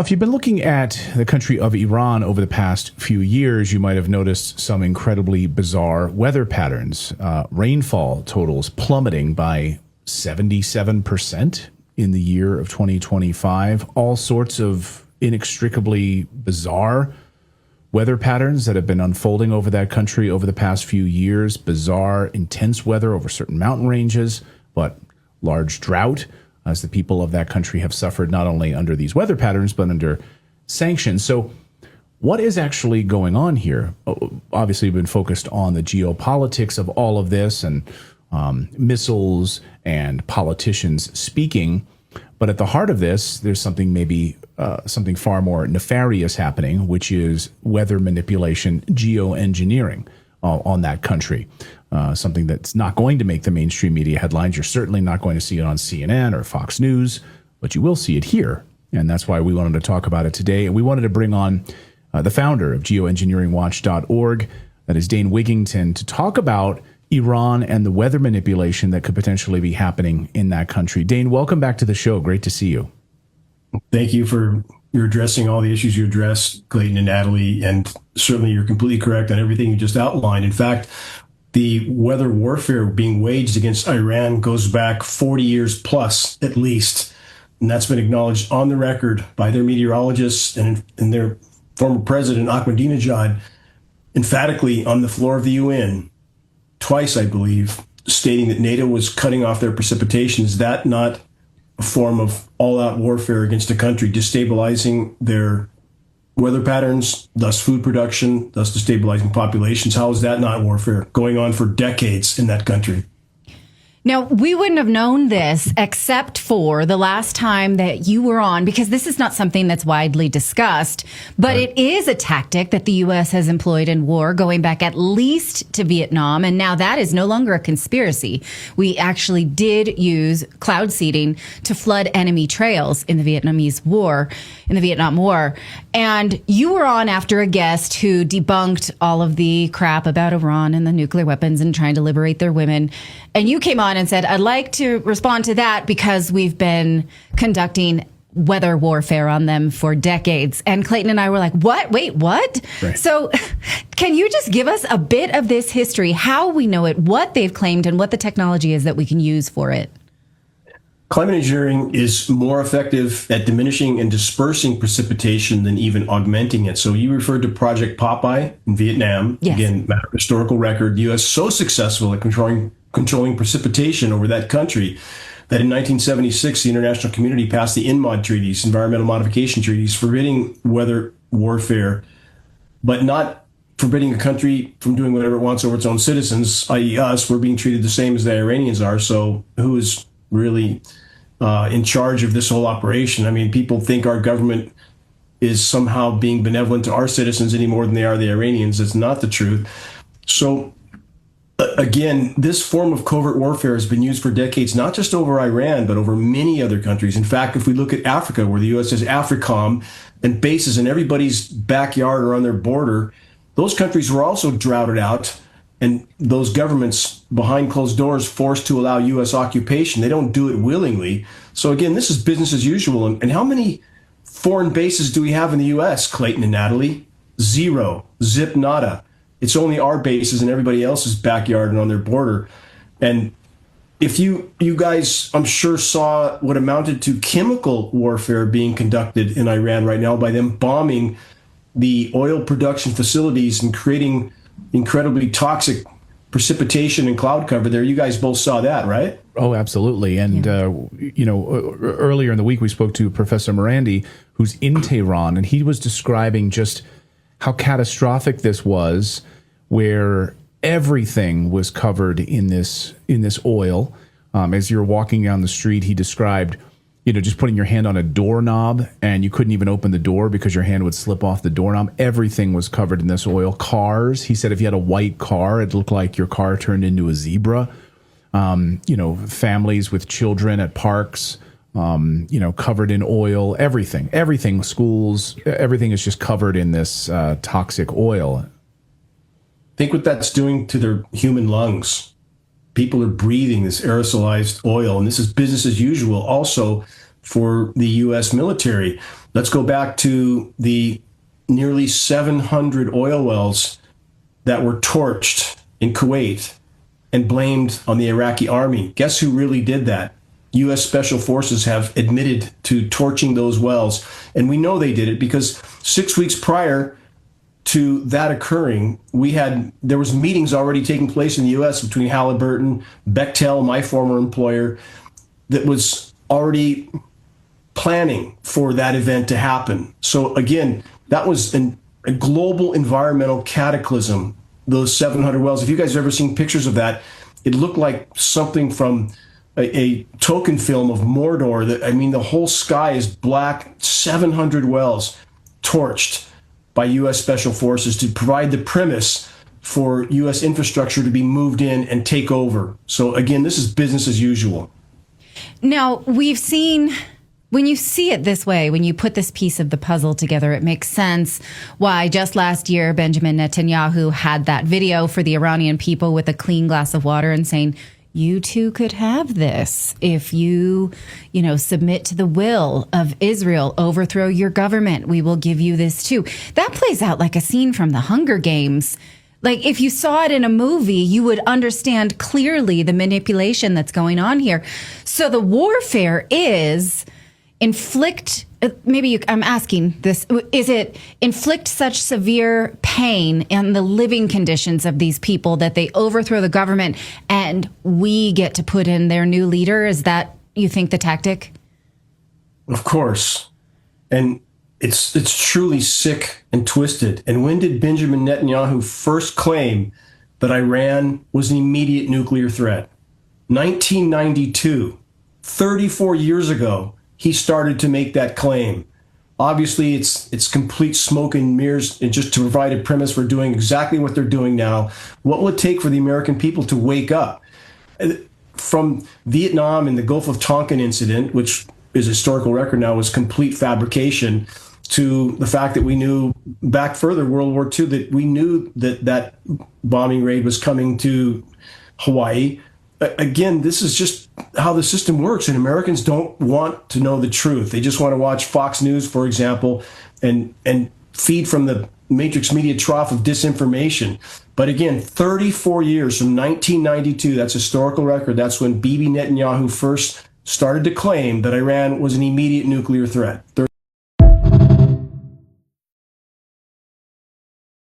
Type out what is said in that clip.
If you've been looking at the country of Iran over the past few years, you might have noticed some incredibly bizarre weather patterns. Rainfall totals plummeting by 77% in the year of 2025. All sorts of inextricably bizarre weather patterns that have been unfolding over that country over the past few years. Bizarre, intense weather over certain mountain ranges, but large drought as the people of that country have suffered not only under these weather patterns, but under sanctions. So what is actually going on here? Obviously, we've been focused on the geopolitics of all of this and missiles and politicians speaking. But at the heart of this, there's something something far more nefarious happening, which is weather manipulation, geoengineering on that country. Something that's not going to make the mainstream media headlines. You're certainly not going to see it on CNN or Fox News, but you will see it here. And that's why we wanted to talk about it today. And we wanted to bring on the founder of geoengineeringwatch.org, that is Dane Wigington, to talk about Iran and the weather manipulation that could potentially be happening in that country. Dane, welcome back to the show. Great to see you. Thank you for you're addressing all the issues you addressed, Clayton and Natalie, and certainly you're completely correct on everything you just outlined. In fact, the weather warfare being waged against Iran goes back 40 years plus, at least. And that's been acknowledged on the record by their meteorologists and their former president, Ahmadinejad, emphatically on the floor of the UN, twice, I believe, stating that NATO was cutting off their precipitation. Is that not a form of all-out warfare against a country, destabilizing their weather patterns, thus food production, thus destabilizing populations? How is that not warfare going on for decades in that country? Now, we wouldn't have known this except for the last time that you were on, because this is not something that's widely discussed, but It is a tactic that the U.S. has employed in war going back at least to Vietnam. And now that is no longer a conspiracy. We actually did use cloud seeding to flood enemy trails in the Vietnam War. And you were on after a guest who debunked all of the crap about Iran and the nuclear weapons and trying to liberate their women. And you came on and said, I'd like to respond to that because we've been conducting weather warfare on them for decades. And Clayton and I were like, what? Wait, what? Right. So can you just give us a bit of this history, how we know it, what they've claimed, and what the technology is that we can use for it? Climate engineering is more effective at diminishing and dispersing precipitation than even augmenting it. So you referred to Project Popeye in Vietnam. Yes. Again, historical record. The U.S. so successful at controlling precipitation over that country that in 1976, the international community passed the INMOD treaties, environmental modification treaties, forbidding weather warfare, but not forbidding a country from doing whatever it wants over its own citizens, i.e. us. We're being treated the same as the Iranians are. So who is really in charge of this whole operation? I mean, people think our government is somehow being benevolent to our citizens any more than they are the Iranians. It's not the truth. So again, this form of covert warfare has been used for decades, not just over Iran, but over many other countries. In fact, if we look at Africa, where the U.S. has AFRICOM and bases in everybody's backyard or on their border, those countries were also droughted out, and those governments behind closed doors forced to allow U.S. occupation. They don't do it willingly. So again, this is business as usual. And how many foreign bases do we have in the U.S., Clayton and Natalie? Zero. Zip nada. It's only our bases in everybody else's backyard and on their border. And if you guys, I'm sure, saw what amounted to chemical warfare being conducted in Iran right now by them bombing the oil production facilities and creating incredibly toxic precipitation and cloud cover there. You guys both saw that, right? Oh, absolutely. And, earlier in the week, we spoke to Professor Morandi, who's in Tehran, and he was describing just how catastrophic this was, where everything was covered in this oil. As you're walking down the street, he described, just putting your hand on a doorknob and you couldn't even open the door because your hand would slip off the doorknob. Everything was covered in this oil. Cars, he said, if you had a white car, it looked like your car turned into a zebra. Families with children at parks, covered in oil, everything, schools, everything is just covered in this toxic oil. Think what that's doing to their human lungs. People are breathing this aerosolized oil, and this is business as usual also for the U.S. military. Let's go back to the nearly 700 oil wells that were torched in Kuwait and blamed on the Iraqi army. Guess who really did that? U.S. Special Forces have admitted to torching those wells. And we know they did it because 6 weeks prior to that occurring, there was meetings already taking place in the U.S. between Halliburton, Bechtel, my former employer, that was already planning for that event to happen. So again, that was a global environmental cataclysm, those 700 wells. If you guys have ever seen pictures of that, it looked like something from a token film of Mordor. The whole sky is black, 700 wells torched by U.S. Special Forces to provide the premise for U.S. infrastructure to be moved in and take over. So again, this is business as usual. Now, we've seen, when you see it this way, when you put this piece of the puzzle together, it makes sense why just last year Benjamin Netanyahu had that video for the Iranian people with a clean glass of water and saying, you too could have this if you submit to the will of Israel, overthrow your government. We will give you this too. That plays out like a scene from the Hunger Games. Like if you saw it in a movie, you would understand clearly the manipulation that's going on here. So the warfare is I'm asking this, is it inflict such severe pain in the living conditions of these people that they overthrow the government and we get to put in their new leader? Is that, you think, the tactic? Of course. And it's truly sick and twisted. And when did Benjamin Netanyahu first claim that Iran was an immediate nuclear threat? 1992, 34 years ago, he started to make that claim. Obviously, it's complete smoke and mirrors, and just to provide a premise for doing exactly what they're doing now. What will it take for the American people to wake up? From Vietnam and the Gulf of Tonkin incident, which is a historical record now, was complete fabrication, to the fact that we knew back further, World War II, that we knew that bombing raid was coming to Hawaii. Again, this is just how the system works, and Americans don't want to know the truth. They just want to watch Fox News, for example, and feed from the matrix media trough of disinformation. But again, 34 years from 1992, that's historical record. That's when Bibi Netanyahu first started to claim that Iran was an immediate nuclear threat.